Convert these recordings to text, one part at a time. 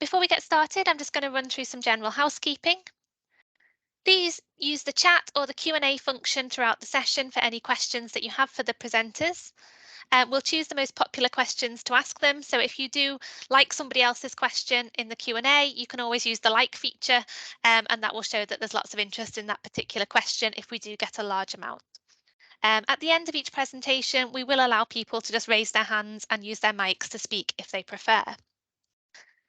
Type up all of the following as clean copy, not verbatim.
Before we get started, I'm just going to run through some general housekeeping. Please use the chat or the Q&A function throughout the session for any questions that you have for the presenters. We'll choose the most popular questions to ask them. So if you do like somebody else's question in the Q&A, you can always use the like feature, and that will show that there's lots of interest in that particular question if we do get a large amount. At the end of each presentation, we will allow people to just raise their hands and use their mics to speak if they prefer.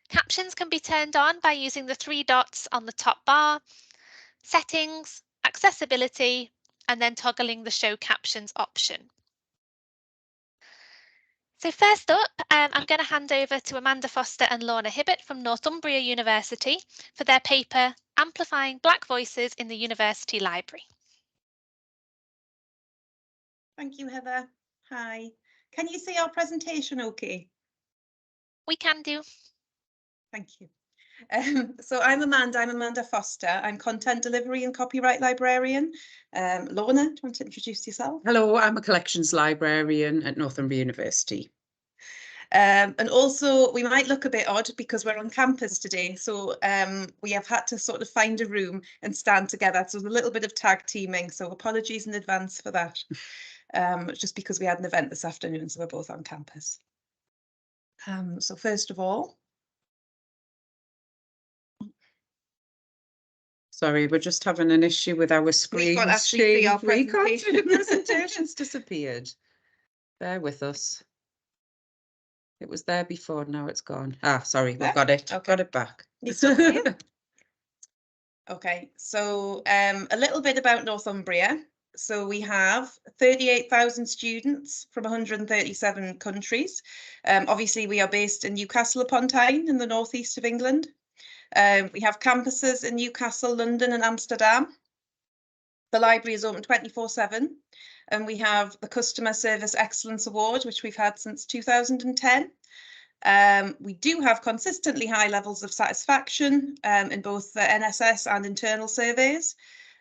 Captions can be turned on by using the 3 dots on the top bar, settings, accessibility, and then toggling the show captions option. So first up, I'm going to hand over to Amanda Foster and Lorna Hibbert from Northumbria University for their paper, Amplifying Black Voices in the University Library. Thank you, Heather. Hi. Can you see our presentation okay? We can do. Thank you. So I'm Amanda Foster. I'm Content Delivery and Copyright Librarian. Lorna, do you want to introduce yourself? Hello, I'm a Collections Librarian at Northumbria University. And also we might look a bit odd because we're on campus today, so we have had to sort of find a room and stand together. So there's a little bit of tag teaming, so apologies in advance for that. Just because we had an event this afternoon, so we're both on campus. So first of all, sorry, we're just having an issue with our screen. We can't actually see our presentation. The presentation's disappeared. Bear with us. It was there before, now it's gone. Ah, sorry, we've got it. Okay. Got it back. Okay, so a little bit about Northumbria. So we have 38,000 students from 137 countries. Obviously, we are based in Newcastle upon Tyne in the northeast of England. We have campuses in Newcastle, London and Amsterdam. The library is open 24/7, and we have the Customer Service Excellence Award, which we've had since 2010. We do have consistently high levels of satisfaction in both the NSS and internal surveys,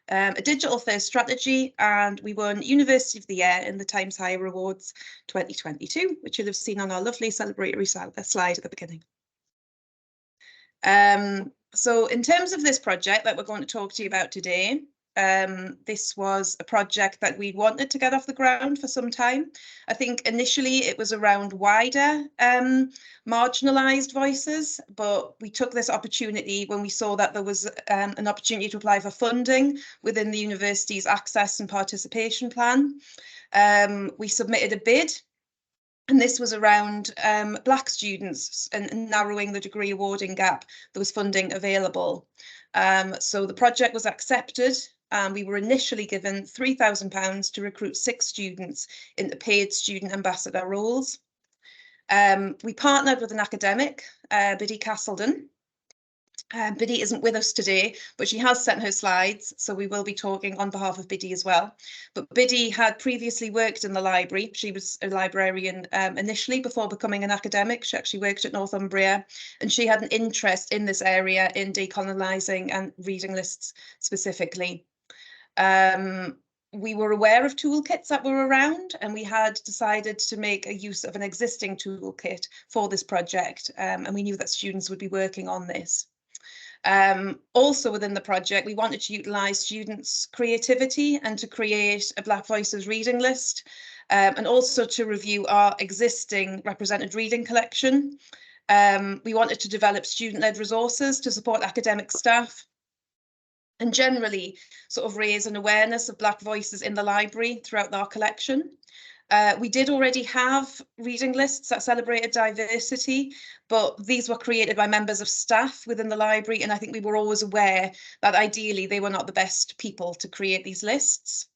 a digital first strategy, and we won University of the Year in the Times Higher Awards 2022, which you'll have seen on our lovely celebratory slide at the beginning. So in terms of this project that we're going to talk to you about today, this was a project that we wanted to get off the ground for some time. I think initially it was around wider marginalised voices, but we took this opportunity when we saw that there was an opportunity to apply for funding within the university's access and participation plan. We submitted a bid, and this was around Black students and narrowing the degree awarding gap. There was funding available. So the project was accepted. We were initially given £3,000 to recruit 6 students into paid student ambassador roles. We partnered with an academic, Biddy Casselden. Biddy isn't with us today, but she has sent her slides, so we will be talking on behalf of Biddy as well. But Biddy had previously worked in the library. She was a librarian initially before becoming an academic. She actually worked at Northumbria, and she had an interest in this area in decolonising and reading lists specifically. We were aware of toolkits that were around, and we had decided to make a use of an existing toolkit for this project, and we knew that students would be working on this. Also within the project, we wanted to utilise students' creativity and to create a Black Voices reading list, and also to review our existing represented reading collection. We wanted to develop student-led resources to support academic staff, and generally sort of raise an awareness of Black voices in the library throughout our collection. We did already have reading lists that celebrated diversity, but these were created by members of staff within the library, and I think we were always aware that ideally they were not the best people to create these lists.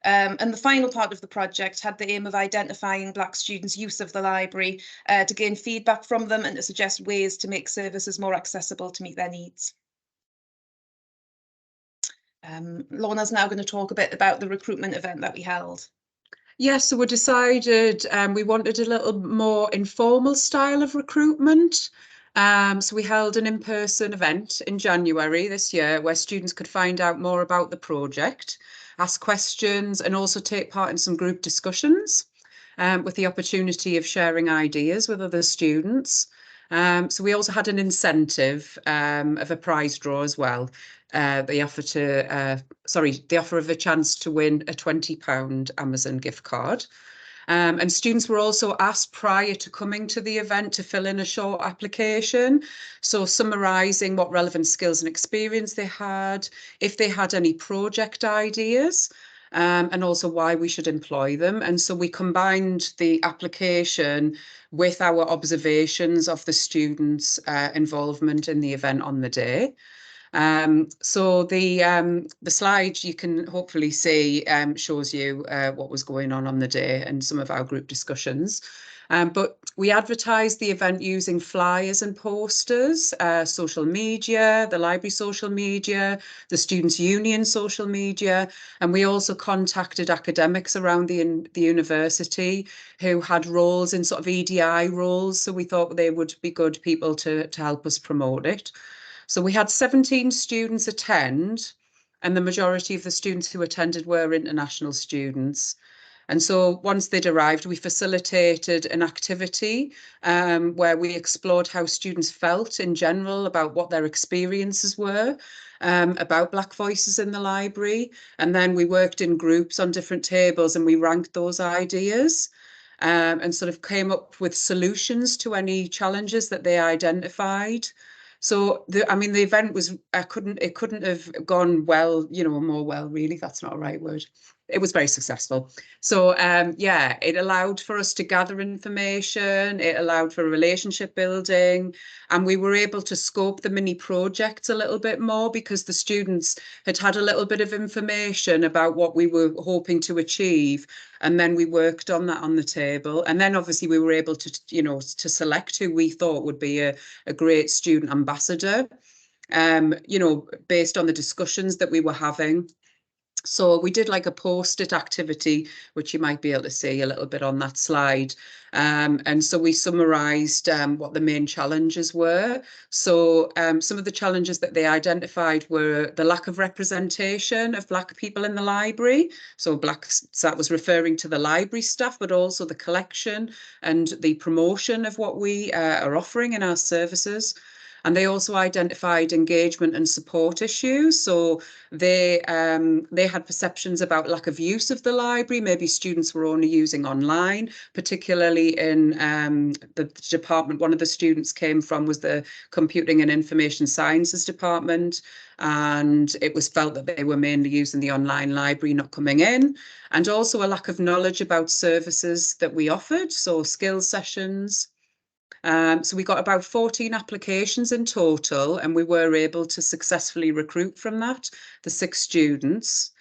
And the final part of the project had the aim of identifying Black students' use of the library to gain feedback from them and to suggest ways to make services more accessible to meet their needs. Lorna's now going to talk a bit about the recruitment event that we held. Yes, so we decided we wanted a little more informal style of recruitment. So we held an in-person event in January this year where students could find out more about the project, ask questions, and also take part in some group discussions with the opportunity of sharing ideas with other students. So we also had an incentive of a prize draw as well. The offer of a chance to win a £20 Amazon gift card. And students were also asked prior to coming to the event to fill in a short application. So summarising what relevant skills and experience they had, if they had any project ideas, and also why we should employ them. And so we combined the application with our observations of the students' involvement in the event on the day. So the slide you can hopefully see shows you what was going on the day and some of our group discussions. But we advertised the event using flyers and posters, social media, the library social media, the Students' Union social media, and we also contacted academics around the university who had roles in sort of EDI roles. So we thought they would be good people to help us promote it. So we had 17 students attend, and the majority of the students who attended were international students. And so once they'd arrived, we facilitated an activity where we explored how students felt in general about what their experiences were about Black voices in the library. And then we worked in groups on different tables and we ranked those ideas. And sort of came up with solutions to any challenges that they identified. So the event was, it couldn't have gone well, more well, really. That's not a right word. It was very successful. So yeah, it allowed for us to gather information, it allowed for relationship building, and we were able to scope the mini projects a little bit more because the students had a little bit of information about what we were hoping to achieve. And then we worked on that on the table. And then obviously we were able to, to select who we thought would be a great student ambassador, based on the discussions that we were having. So we did like a post-it activity, which you might be able to see a little bit on that slide. And so we summarised what the main challenges were. So some of the challenges that they identified were the lack of representation of Black people in the library. So that was referring to the library staff, but also the collection and the promotion of what we are offering in our services. And they also identified engagement and support issues. So they had perceptions about lack of use of the library. Maybe students were only using online, particularly in the department. One of the students came from was the Computing and Information Sciences department. And it was felt that they were mainly using the online library, not coming in. And also a lack of knowledge about services that we offered. So skills sessions. So we got about 14 applications in total, and we were able to successfully recruit from that, the 6 students.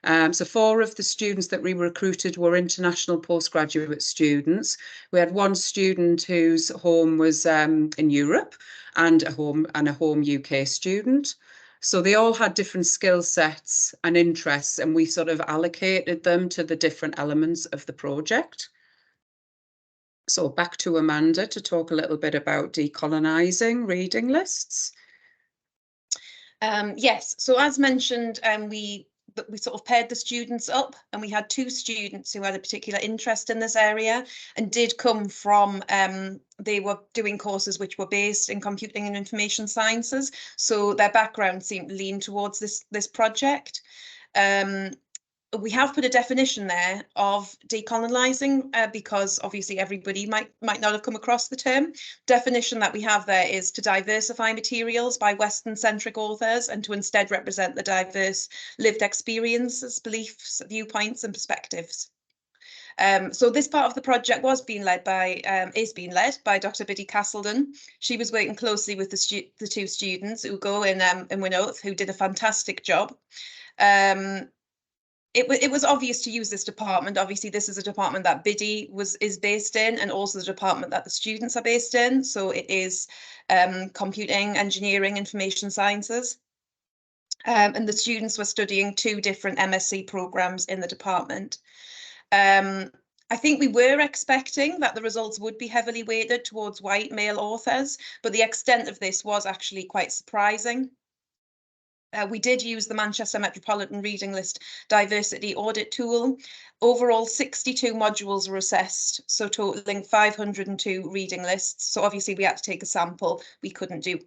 So 4 of the students that we recruited were international postgraduate students. We had 1 student whose home was in Europe and a home UK student. So they all had different skill sets and interests, and we sort of allocated them to the different elements of the project. So back to Amanda to talk a little bit about decolonising reading lists. Yes, so as mentioned, we sort of paired the students up, and we had 2 students who had a particular interest in this area and did come from, they were doing courses which were based in computing and information sciences. So their background seemed to lean towards this project. We have put a definition there of decolonising because obviously everybody might not have come across the term. Definition that we have there is to diversify materials by Western-centric authors and to instead represent the diverse lived experiences, beliefs, viewpoints and perspectives. So this part of the project is being led by Dr. Biddy Casselden. She was working closely with the 2 students, Ugo and Winoth, who did a fantastic job. It was obvious to use this department. Obviously, this is a department that Biddy is based in, and also the department that the students are based in. So it is computing, engineering, information sciences. And the students were studying 2 different MSc programs in the department. I think we were expecting that the results would be heavily weighted towards white male authors, but the extent of this was actually quite surprising. We did use the Manchester Metropolitan Reading List Diversity Audit Tool. Overall, 62 modules were assessed, so totaling 502 reading lists. So obviously we had to take a sample. We couldn't do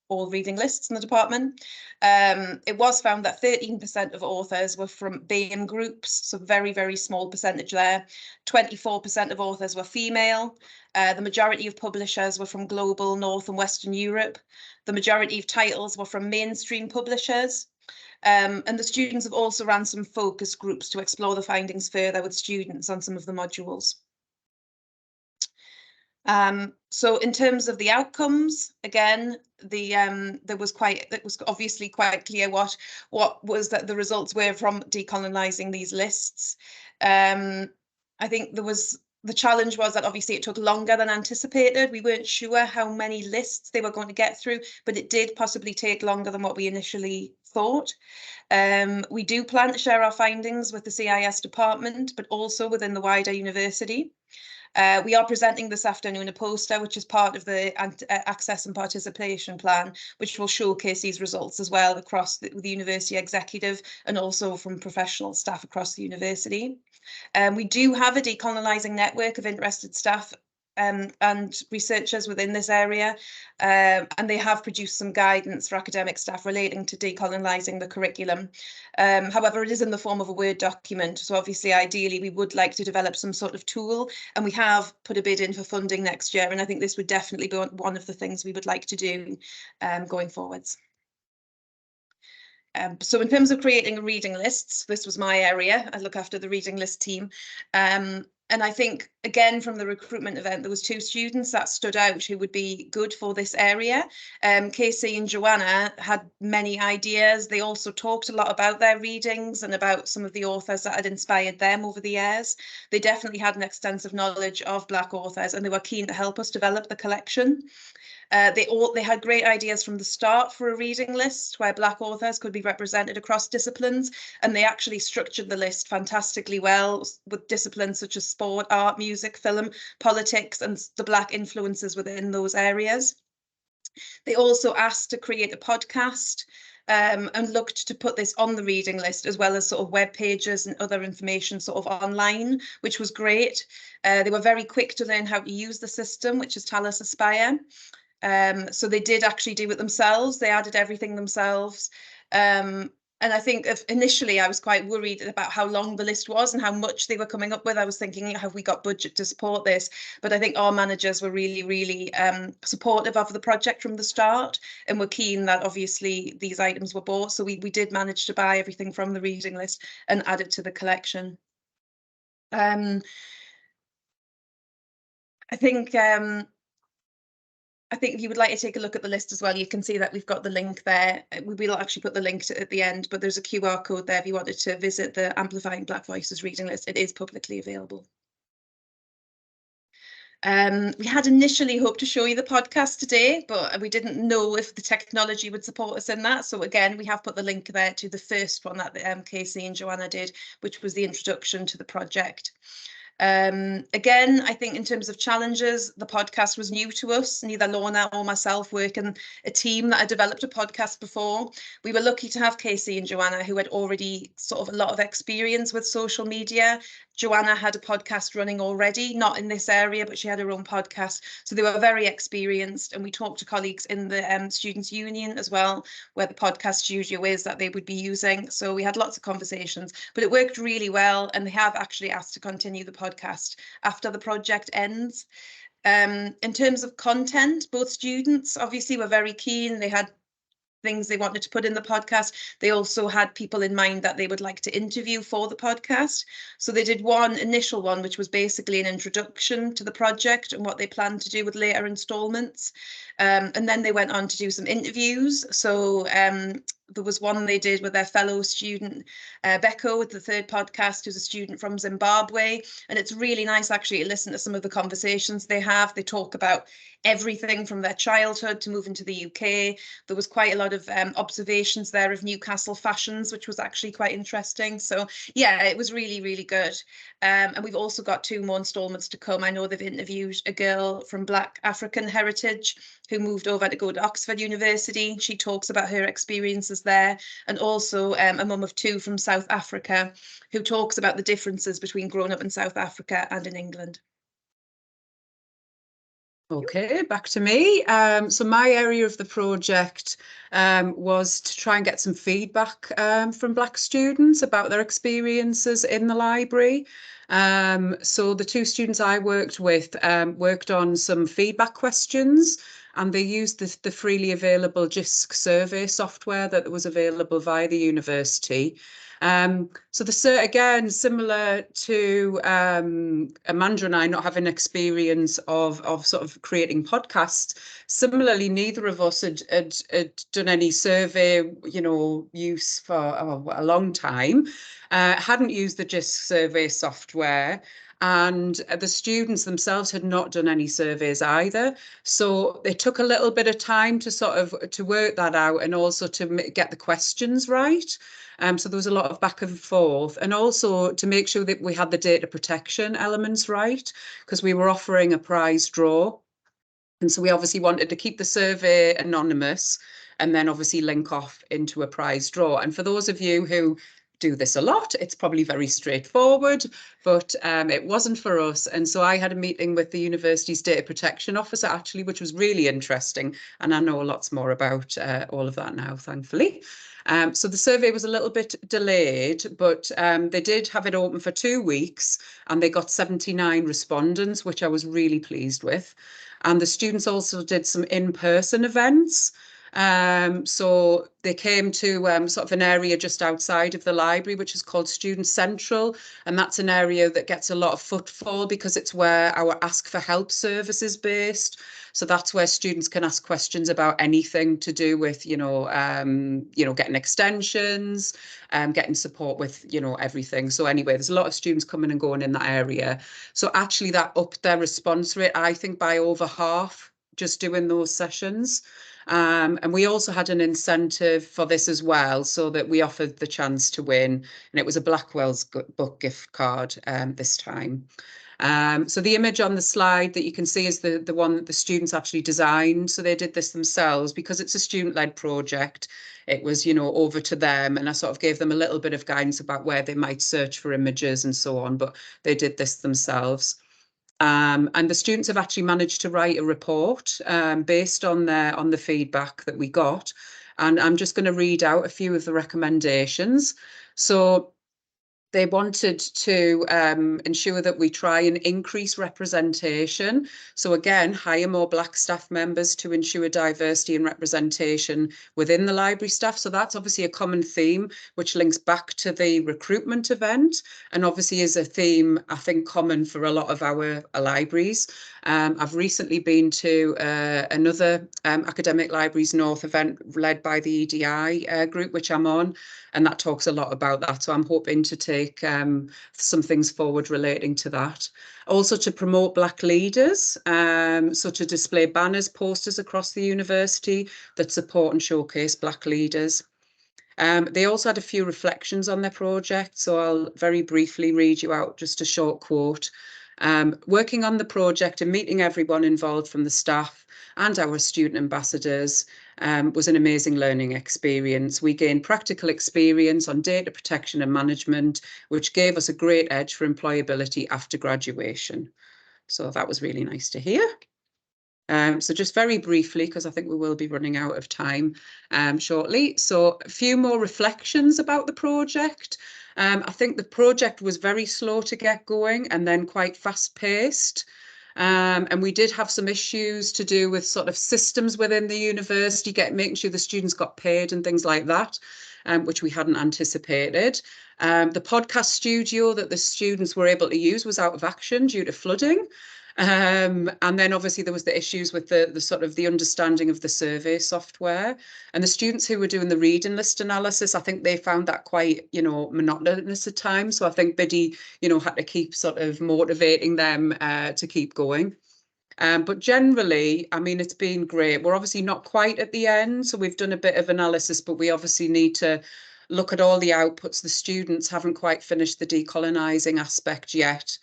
all reading lists in the department. It was found that 13% of authors were from BAME groups, so very, very small percentage there. 24% of authors were female. The majority of publishers were from global, North and Western Europe. The majority of titles were from mainstream publishers. And the students have also ran some focus groups to explore the findings further with students on some of the modules. So in terms of the outcomes, again, it was obviously quite clear what was that the results were from decolonising these lists. I think the challenge was that obviously it took longer than anticipated. We weren't sure how many lists they were going to get through, but it did possibly take longer than what we initially thought. We do plan to share our findings with the CIS department, but also within the wider university. We are presenting this afternoon a poster, which is part of the Access and Participation Plan, which will showcase these results as well across the university executive and also from professional staff across the university. We do have a decolonising network of interested staff and researchers within this area, and they have produced some guidance for academic staff relating to decolonising the curriculum. However, it is in the form of a Word document, so obviously ideally we would like to develop some sort of tool, and we have put a bid in for funding next year, and I think this would definitely be one of the things we would like to do going forwards. So in terms of creating reading lists, this was my area. I look after the reading list team. And I think, again, from the recruitment event, there was 2 students that stood out who would be good for this area. Casey and Joanna had many ideas. They also talked a lot about their readings and about some of the authors that had inspired them over the years. They definitely had an extensive knowledge of Black authors, and they were keen to help us develop the collection. They had great ideas from the start for a reading list where Black authors could be represented across disciplines, and they actually structured the list fantastically well with disciplines such as sport, art, music, film, politics, and the Black influences within those areas. They also asked to create a podcast and looked to put this on the reading list, as well as sort of web pages and other information sort of online, which was great. They were very quick to learn how to use the system, which is Talis Aspire. So they did actually do it themselves. They added everything themselves. And I think initially I was quite worried about how long the list was and how much they were coming up with. I was thinking, have we got budget to support this? But I think our managers were really, really supportive of the project from the start, and were keen that obviously these items were bought. So we did manage to buy everything from the reading list and add it to the collection. I think if you would like to take a look at the list as well, you can see that we've got the link there. We will actually put the link at the end, but there's a QR code there if you wanted to visit the Amplifying Black Voices reading list. It is publicly available. We had initially hoped to show you the podcast today, but we didn't know if the technology would support us in that. So again, we have put the link there to the first one that Casey and Joanna did, which was the introduction to the project. Again, I think in terms of challenges, the podcast was new to us. Neither Lorna or myself work in a team that had developed a podcast before. We were lucky to have Casey and Joanna, who had already sort of a lot of experience with social media. Joanna had a podcast running already, not in this area, but she had her own podcast. So they were very experienced, and we talked to colleagues in the Students' Union as well, where the podcast studio is that they would be using. So we had lots of conversations, but it worked really well, and they have actually asked to continue the podcast after the project ends. In terms of content, both students obviously were very keen. They had things they wanted to put in the podcast. They also had people in mind that they would like to interview for the podcast. So they did one initial one, which was basically an introduction to the project and what they plan to do with later installments. And then they went on to do some interviews. So there was one they did with their fellow student, Becco, with the third podcast, who's a student from Zimbabwe. And it's really nice actually to listen to some of the conversations they have. They talk about everything from their childhood to moving to the UK. There was quite a lot of observations there of Newcastle fashions, which was actually quite interesting. So yeah, it was really, really good. And we've also got 2 more installments to come. I know they've interviewed a girl from Black African heritage who moved over to go to Oxford University. She talks about her experiences resources there, and also a mum of 2 from South Africa who talks about the differences between growing up in South Africa and in England. Okay, back to me. So my area of the project was to try and get some feedback from Black students about their experiences in the library. So the 2 students I worked with worked on some feedback questions, and they used the freely available JISC survey software that was available via the university. So again, similar to Amanda and I not having experience of sort of creating podcasts, similarly, neither of us had done any survey, use for a long time, hadn't used the JISC survey software. And the students themselves had not done any surveys either. So it took a little bit of time to work that out, and also to get the questions right. So there was a lot of back and forth, and also to make sure that we had the data protection elements right, because we were offering a prize draw. And so we obviously wanted to keep the survey anonymous, and then obviously link off into a prize draw. And for those of you who do this a lot, it's probably very straightforward, but it wasn't for us. And so I had a meeting with the university's data protection officer, actually, which was really interesting. And I know lots more about all of that now, thankfully. So the survey was a little bit delayed, but they did have it open for 2 weeks, and they got 79 respondents, which I was really pleased with. And the students also did some in-person events. So they came to sort of an area just outside of the library, which is called Student Central. And that's an area that gets a lot of footfall because it's where our Ask for Help service is based. So that's where students can ask questions about anything to do with, getting extensions, getting support with, everything. So anyway, there's a lot of students coming and going in that area. So actually that upped their response rate, I think, by over half just doing those sessions. And we also had an incentive for this as well, so that we offered the chance to win, and it was a Blackwell's book gift card this time. So the image on the slide that you can see is the one that the students actually designed. So they did this themselves because it's a student-led project. It was, over to them, and I sort of gave them a little bit of guidance about where they might search for images and so on, but they did this themselves. And the students have actually managed to write a report based on the feedback that we got. And I'm just going to read out a few of the recommendations. So they wanted to ensure that we try and increase representation. So again, hire more Black staff members to ensure diversity and representation within the library staff. So that's obviously a common theme, which links back to the recruitment event, and obviously is a theme, I think, common for a lot of our libraries. I've recently been to another Academic Libraries North event led by the EDI group, which I'm on, and that talks a lot about that. So I'm hoping to take some things forward relating to that. Also to promote Black leaders, so to display banners, posters across the university that support and showcase Black leaders. They also had a few reflections on their project, so I'll very briefly read you out just a short quote. Working on the project and meeting everyone involved from the staff and our student ambassadors was an amazing learning experience. We gained practical experience on data protection and management, which gave us a great edge for employability after graduation. So that was really nice to hear. So just very briefly, because I think we will be running out of time shortly. So a few more reflections about the project. I think the project was very slow to get going and then quite fast paced. And we did have some issues to do with sort of systems within the university, making sure the students got paid and things like that, which we hadn't anticipated. The podcast studio that the students were able to use was out of action due to flooding. And then obviously there was the issues with the sort of the understanding of the survey software, and the students who were doing the reading list analysis, I think they found that quite, monotonous at times. So I think Biddy, had to keep sort of motivating them to keep going. But generally, I mean, it's been great. We're obviously not quite at the end, so we've done a bit of analysis, but we obviously need to look at all the outputs. The students haven't quite finished the decolonising aspect yet.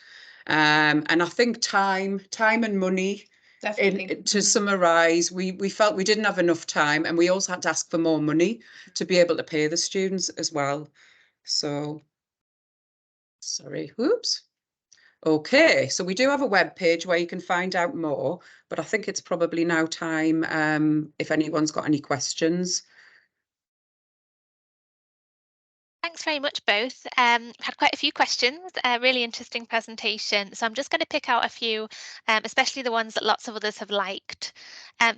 And I think time and money Definitely. To summarise, we felt we didn't have enough time, and we also had to ask for more money to be able to pay the students as well. So, sorry, whoops. Okay, so we do have a web page where you can find out more, but I think it's probably now time if anyone's got any questions. Thanks very much, both. Had quite a few questions, a really interesting presentation. So I'm just going to pick out a few, especially the ones that lots of others have liked.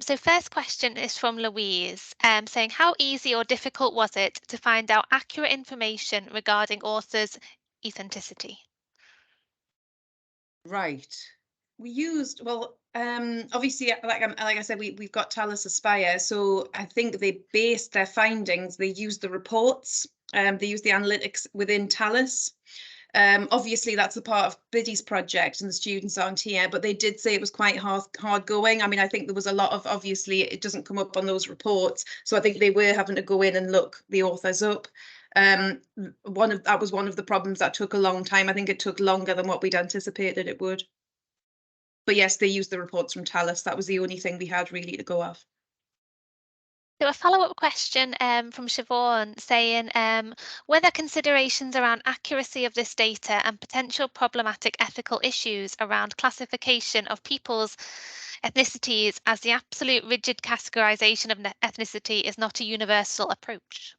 So first question is from Louise, saying, how easy or difficult was it to find out accurate information regarding authors' authenticity? Right. We used, well, obviously, like I said, we've got Talis Aspire, so I think they based their findings, they used the reports, they used the analytics within Talis. Obviously, that's a part of Biddy's project and the students aren't here, but they did say it was quite hard going. I mean, I think there was a lot of, obviously, it doesn't come up on those reports. So I think they were having to go in and look the authors up. That was one of the problems that took a long time. I think it took longer than what we'd anticipated it would. But yes, they used the reports from Talis. That was the only thing we had really to go off. So a follow-up question from Siobhan saying, were there considerations around accuracy of this data and potential problematic ethical issues around classification of people's ethnicities, as the absolute rigid categorization of ethnicity is not a universal approach?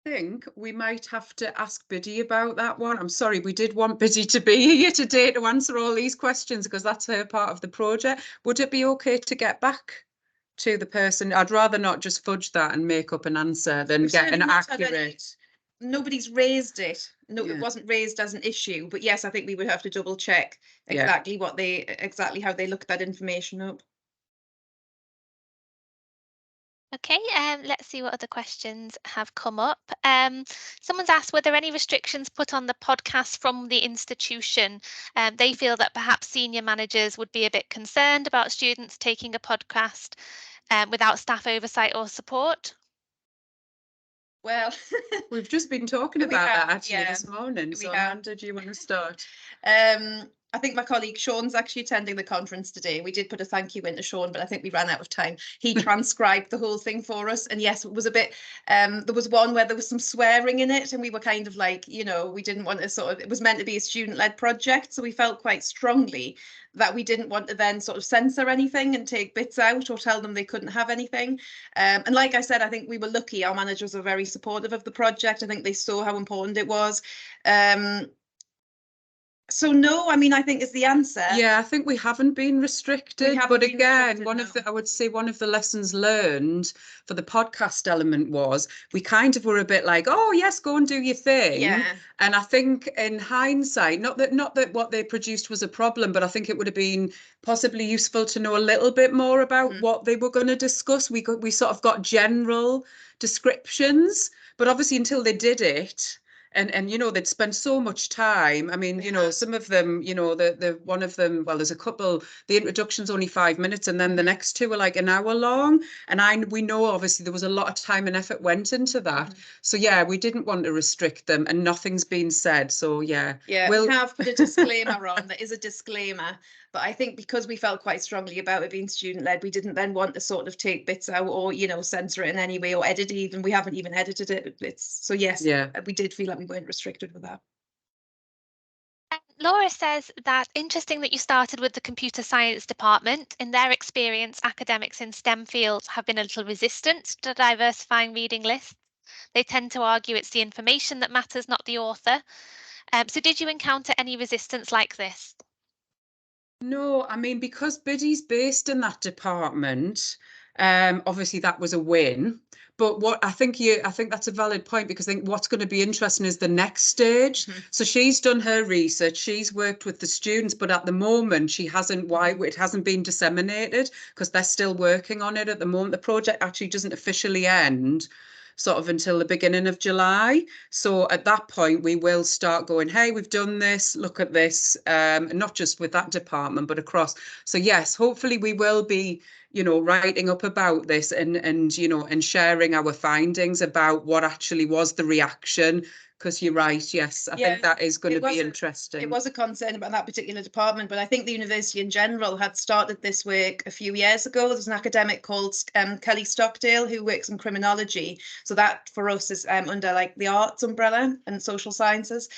I think we might have to ask Biddy about that one. I'm sorry, we did want Biddy to be here today to answer all these questions because that's her part of the project. Would it be okay to get back to the person? I'd rather not just fudge that and make up an answer than get an accurate. Nobody's raised it. No, yeah. It wasn't raised as an issue. But yes, I think we would have to double check exactly how they looked that information up. Okay, let's see what other questions have come up. Someone's asked, were there any restrictions put on the podcast from the institution? They feel that perhaps senior managers would be a bit concerned about students taking a podcast without staff oversight or support. Well, we've just been talking about that actually this morning. So Amanda, do you want to start? I think my colleague Sean's actually attending the conference today. We did put a thank you into Sean, but I think we ran out of time. He transcribed the whole thing for us. And yes, it was a bit, there was one where there was some swearing in it. And we were kind of like, you know, we didn't want to it was meant to be a student-led project. So we felt quite strongly that we didn't want to then sort of censor anything and take bits out or tell them they couldn't have anything. And like I said, I think we were lucky. Our managers were very supportive of the project. I think they saw how important it was. So no, I mean, I think is the answer. Yeah, I think we haven't been restricted. But again, I would say one of the lessons learned for the podcast element was we kind of were a bit like, oh yes, go and do your thing. Yeah. And I think in hindsight, not that what they produced was a problem, but I think it would have been possibly useful to know a little bit more about what they were going to discuss. We sort of got general descriptions, but obviously until they did it. And you know, they'd spent so much time. I mean, you know, some of them, you know, the one of them, well, there's a couple, the introduction's only 5 minutes and then the next two were like an hour long. And we know obviously there was a lot of time and effort went into that. So yeah, we didn't want to restrict them and nothing's been said. So yeah. Yeah, we have put a disclaimer on. There is a disclaimer. But I think because we felt quite strongly about it being student-led, we didn't then want to sort of take bits out or, you know, censor it in any way or edit it even. We haven't even edited it. So yes, we did feel like we weren't restricted with that. Laura says that interesting that you started with the computer science department. In their experience, academics in STEM fields have been a little resistant to diversifying reading lists. They tend to argue it's the information that matters, not the author. So did you encounter any resistance like this? No, I mean, because Biddy's based in that department, obviously that was a win. But what I think that's a valid point, because I think what's going to be interesting is the next stage. So she's done her research, she's worked with the students, but at the moment it hasn't been disseminated because they're still working on it at the moment. The project actually doesn't officially end sort of until the beginning of July. So at that point, we will start going, hey, we've done this, look at this, not just with that department, but across. So yes, hopefully we will be, you know, writing up about this and you know, and sharing our findings about what actually was the reaction, because you're right. Yes, I think that is going to be interesting. It was a concern about that particular department, but I think the university in general had started this work a few years ago. There's an academic called Kelly Stockdale who works in criminology. So that for us is under like the arts umbrella and social sciences.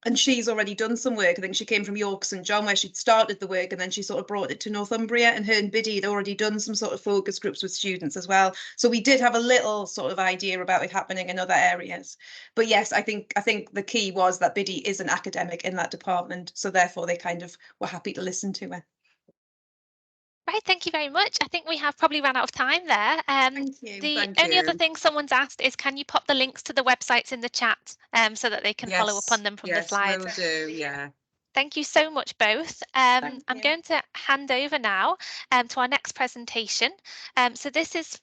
And she's already done some work. I think she came from York St John where she'd started the work, and then she sort of brought it to Northumbria, and her and Biddy had already done some sort of focus groups with students as well. So we did have a little sort of idea about it happening in other areas. But yes, I think the key was that Biddy is an academic in that department, so therefore they kind of were happy to listen to her. Right, thank you very much. I think we have probably run out of time there. Thank you. The only other thing someone's asked is, can you pop the links to the websites in the chat so that they can follow up on them from the slides? Yes, will do, yeah. Thank you so much both. I'm going to hand over now to our next presentation. So this is